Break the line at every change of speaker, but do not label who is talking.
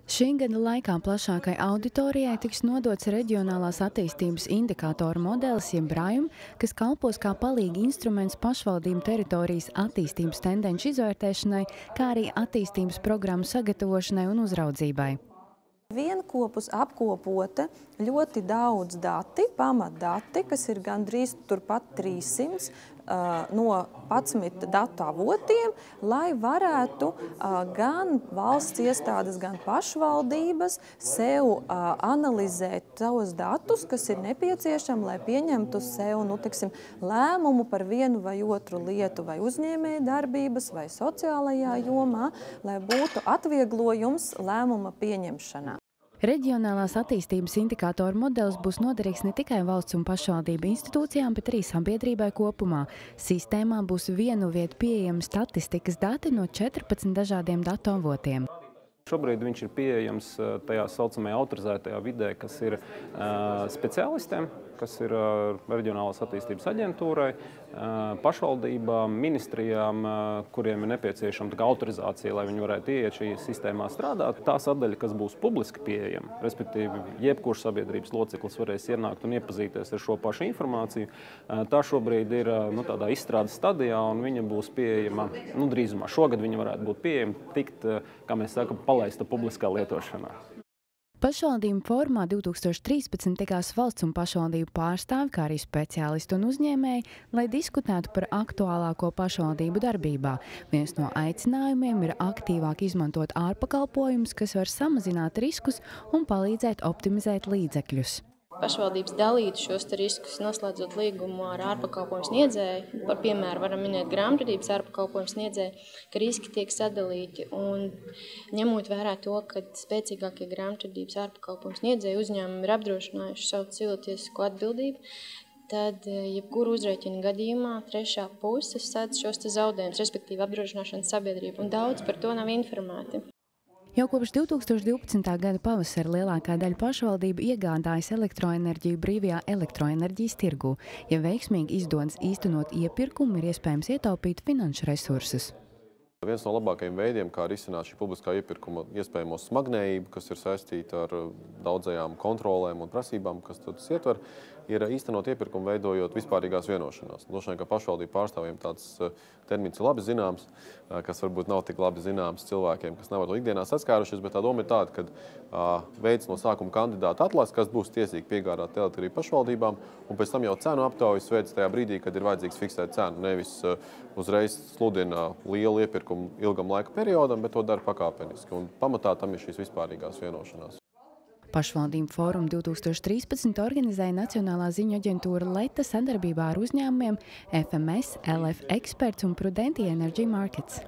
Šī gada laikā plašākai auditorijai tiks nodots reģionālās attīstības indikātoru modelis, jeb RAIM, kas kalpos kā palīga instruments pašvaldību teritorijas attīstības tendenci izvērtēšanai, kā arī attīstības programmu sagatavošanai un uzraudzībai.
Vienkopus apkopota ļoti daudz dati, pamatdati, kas ir gandrīz turpat 300 no 11 datu avotiem, lai varētu gan valsts iestādes, gan pašvaldības sev analizēt savus datus, kas ir nepieciešami, lai pieņemtu sev lēmumu par vienu vai otru lietu, vai uzņēmēja darbības, vai sociālajā jomā, lai būtu atvieglojums lēmuma pieņemšanā.
Reģionālās attīstības indikātoru modelis būs noderīgs ne tikai valsts un pašvaldību institūcijām, bet arī sabiedrībai kopumā. Sistēmā būs vienu vietu pieejami statistikas dati no 14 dažādiem datu avotiem.
Šobrīd viņš ir pieejams tajā saucamajā autorizētajā vidē, kas ir speciālistiem, kas ir reģionālās attīstības aģentūrai, pašvaldībām, ministrijām, kuriem ir nepieciešama autorizācija, lai viņi varētu ieiet šī sistēmā strādāt. Tā sadaļa, kas būs publiski pieejama, respektīvi jebkurš sabiedrības loceklis varēs ienākt un iepazīties ar šo pašu informāciju, tā šobrīd ir tādā izstrādes stadijā un viņa būs pieejama drīzumā. Šogad viņa varētu būt pieejama, tikt, kā mēs sakam, palaista publiskā lietošanā.
Pašvaldību fórumā 2013 tikās valsts un pašvaldību pārstāvi, kā arī speciālisti un uzņēmēji, lai diskutētu par aktuālāko pašvaldību darbībā. Viens no aicinājumiem ir aktīvāk izmantot ārpakalpojumus, kas var samazināt riskus un palīdzēt optimizēt līdzekļus.
Pašvaldības dalītu šos riskus, noslēdzot līgumu ar ārpakalpojumu sniedzēju. Par piemēru varam minēt grāmatvedības ārpakalpojumu sniedzēju, ka riski tiek sadalīti un ņemot vērā to, ka spēcīgākie grāmatvedības ārpakalpojumu sniedzēju uzņēmumi ir apdrošinājuši savu cilvēcisko atbildību, tad jebkuru uzrēķinu gadījumā trešā puse sadz šos zaudējumus, respektīvi apdrošināšanas sabiedrību, un daudz par to nav informēti.
Jau kopš 2012. gada pavasara lielākā daļa pašvaldību iegādājas elektroenerģiju brīvajā elektroenerģijas tirgū. Ja veiksmīgi izdodas īstenot iepirkumu, ir iespējams ietaupīt finanšu resursus.
Viens no labākajiem veidiem, kā risināt šī publiskā iepirkuma iespējamo smagnējību, kas ir saistīta ar daudzajām kontrolēm un prasībām, kas tas ietver, ir īstenot iepirkumu veidojot vispārīgās vienošanās. Droši vien, ka pašvaldību pārstāvjiem tāds termins ir labi zināms, kas varbūt nav tik labi zināms cilvēkiem, kas nav ar to ikdienā saskārušies, bet tā doma ir tāda, ka veids no sākuma kandidāta atlases, kas būs tiesīgi piegādāt elektrību pašvaldībām, un pēc tam jau cenu aptaujas veids tajā brīdī, kad ir vajadzīgs fiksēt cenu, nevis uzreiz sludina lielu iepirkumu ilgam laika periodam, bet to dara pakāpeniski. Un pamatā tam ir šīs vispārīgās vienošanās.
Pašvaldību fórumu 2013 organizēja Nacionālā ziņu aģentūra Leta sadarbībā ar uzņēmumiem FMS, LF Experts un Prudenti Energy Markets.